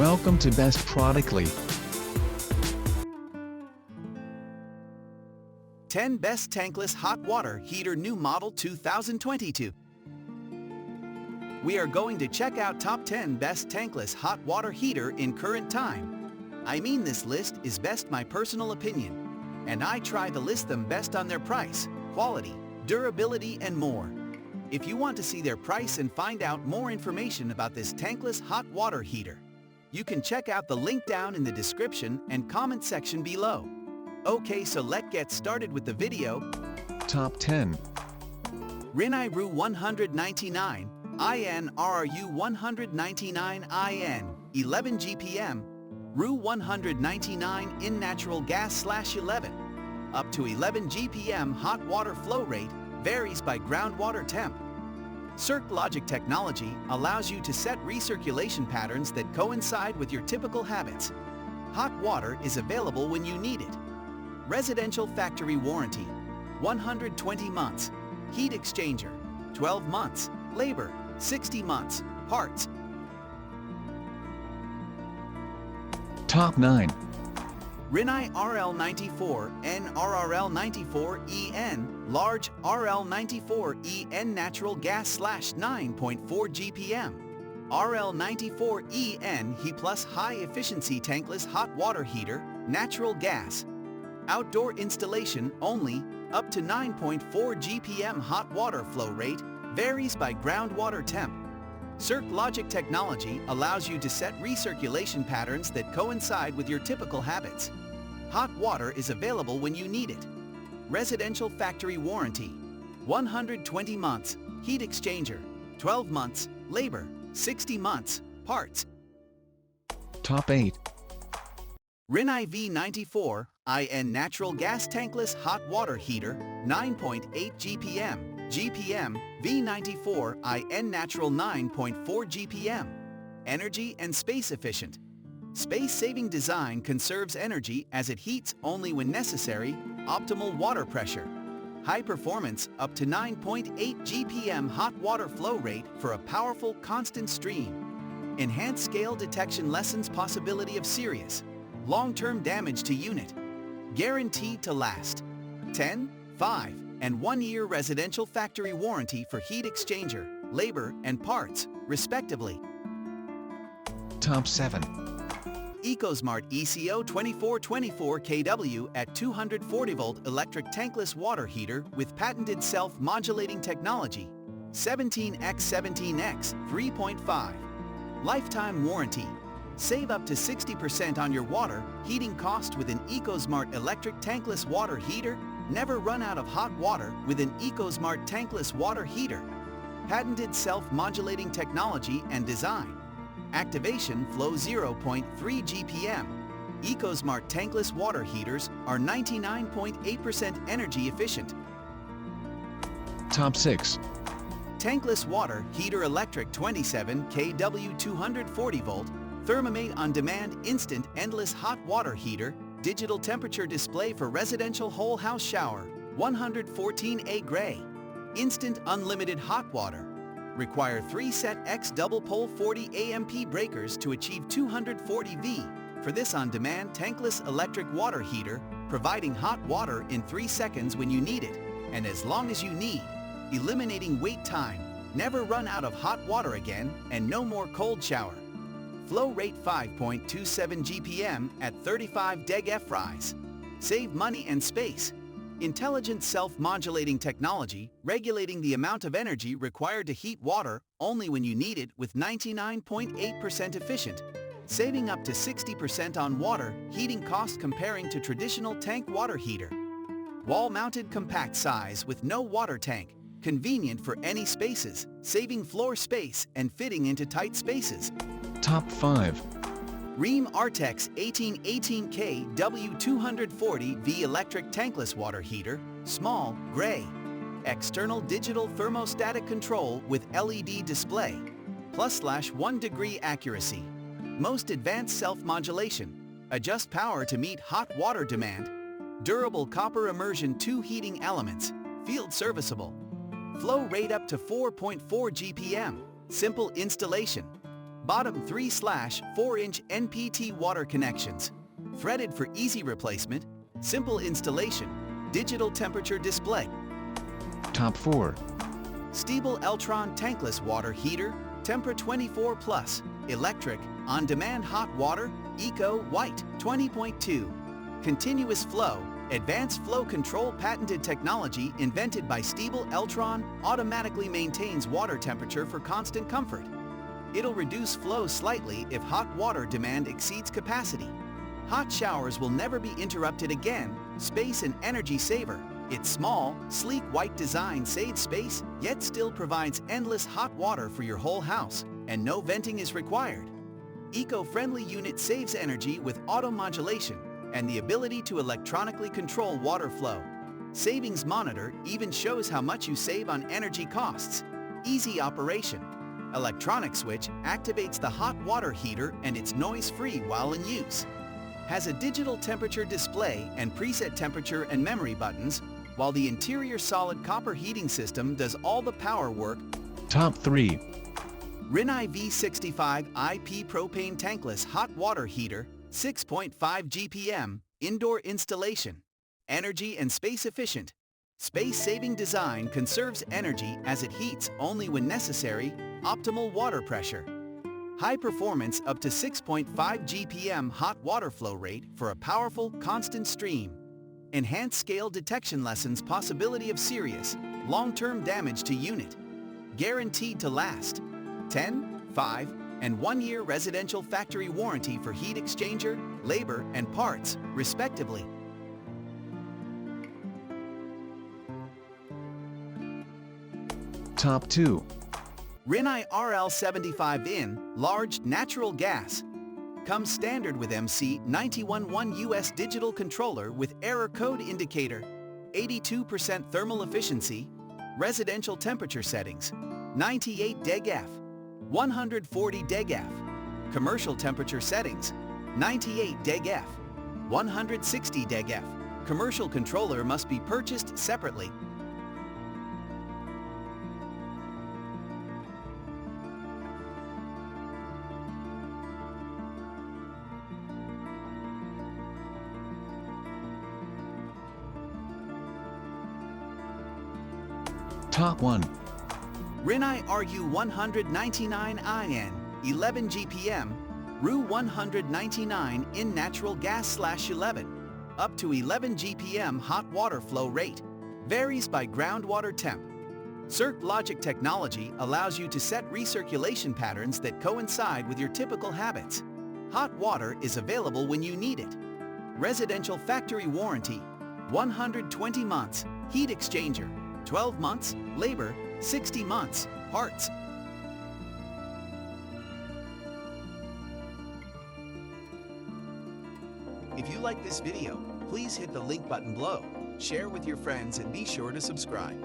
Welcome to Best Productly. 10 Best Tankless Hot Water Heater New Model 2022. We are going to check out top 10 best tankless hot water heater in current time. I mean, this list is best my personal opinion, and I try to list them best on their price, quality, durability, and more. If you want to see their price and find out more information about this tankless hot water heater, you can check out the link down in the description and comment section below. Okay, so let's get started with the video. Top 10. Rinnai RU 199 IN RRU 199 IN 11 GPM RU 199 in natural gas /11. Up to 11 GPM hot water flow rate, varies by groundwater temp. CircLogic technology allows you to set recirculation patterns that coincide with your typical habits. Hot water is available when you need it. Residential factory warranty, 120 months. Heat exchanger, 12 months. Labor, 60 months. Parts. Top 9. Rinnai RL94N RRL94EN Large RL94EN Natural Gas /9.4 GPM RL94EN He Plus High Efficiency Tankless Hot Water Heater Natural Gas. Outdoor installation only, up to 9.4 GPM hot water flow rate, varies by groundwater temp. CircLogic technology allows you to set recirculation patterns that coincide with your typical habits. Hot water is available when you need it. Residential factory warranty, 120 months. Heat exchanger, 12 months. Labor, 60 months. Parts. Top 8. Rinnai V94 IN Natural Gas Tankless Hot Water Heater 9.8 GPM V94 IN Natural 9.4 GPM Energy and space efficient. Space-saving design conserves energy as it heats only when necessary. Optimal water pressure. High performance up to 9.8 GPM hot water flow rate for a powerful constant stream. Enhanced scale detection lessens possibility of serious long-term damage to unit. Guaranteed to last. 10, 5, and 1-year residential factory warranty for heat exchanger, labor, and parts, respectively. Top 7. Ecosmart ECO 2424 kW at 240 volt electric tankless water heater with patented self-modulating technology. 17x17x 3.5. Lifetime warranty. Save up to 60% on your water heating cost with an Ecosmart electric tankless water heater. Never run out of hot water with an Ecosmart tankless water heater. Patented self-modulating technology and design. Activation flow 0.3 GPM. Ecosmart tankless water heaters are 99.8% energy efficient. Top 6. Tankless water heater electric 27 kW 240 volt thermomate on demand instant endless hot water heater digital temperature display for residential whole house shower 114A gray. Instant unlimited hot water. Require 3 set X double pole 40 AMP breakers to achieve 240 V for this on-demand tankless electric water heater, providing hot water in 3 seconds when you need it, and as long as you need, eliminating wait time, never run out of hot water again, and no more cold shower. Flow rate 5.27 GPM at 35 deg Fries. Save money and space. Intelligent self-modulating technology, regulating the amount of energy required to heat water only when you need it with 99.8% efficient, saving up to 60% on water heating cost comparing to traditional tank water heater. Wall-mounted compact size with no water tank, convenient for any spaces, saving floor space and fitting into tight spaces. Top 5. Rheem Artex 1818K W240V electric tankless water heater, small, gray. External digital thermostatic control with LED display. +/1 degree accuracy. Most advanced self-modulation. Adjust power to meet hot water demand. Durable copper immersion 2 heating elements. Field serviceable. Flow rate up to 4.4 GPM. Simple installation. Bottom 3/4-inch NPT water connections. Threaded for easy replacement. Simple installation. Digital temperature display. Top 4. Stiebel Eltron Tankless water heater. Tempra 24 Plus. Electric. On-demand hot water. Eco White 20.2. Continuous flow. Advanced flow control patented technology invented by Stiebel Eltron automatically maintains water temperature for constant comfort. It'll reduce flow slightly if hot water demand exceeds capacity. Hot showers will never be interrupted again. Space and energy saver. Its small, sleek white design saves space, yet still provides endless hot water for your whole house, and no venting is required. Eco-friendly unit saves energy with auto modulation and the ability to electronically control water flow. Savings monitor even shows how much you save on energy costs. Easy operation. Electronic switch activates the hot water heater and it's noise-free while in use. Has a digital temperature display and preset temperature and memory buttons, while the interior solid copper heating system does all the power work. Top 3. Rinnai V65 IP Propane Tankless Hot Water Heater, 6.5 GPM, indoor installation. Energy and space efficient. Space-saving design conserves energy as it heats only when necessary. Optimal water pressure. High performance up to 6.5 GPM hot water flow rate for a powerful, constant stream. Enhanced scale detection lessens possibility of serious, long-term damage to unit. Guaranteed to last. 10, 5, and 1-year residential factory warranty for heat exchanger, labor, and parts, respectively. Top 2. Rinnai RL75 in large natural gas. Comes standard with MC911 US digital controller with error code indicator. 82% thermal efficiency. Residential temperature settings. 98 degF. 140 degF. Commercial temperature settings. 98 degF. 160 degF. Commercial controller must be purchased separately. Top 1. Rinnai RU199IN, 11 GPM, RU199 in natural gas/11, up to 11 GPM hot water flow rate, varies by groundwater temp. Circ Logic technology allows you to set recirculation patterns that coincide with your typical habits. Hot water is available when you need it. Residential factory warranty, 120 months, heat exchanger, 12 months, labor, 60 months, parts. If you like this video, please hit the link button below, share with your friends, and be sure to subscribe.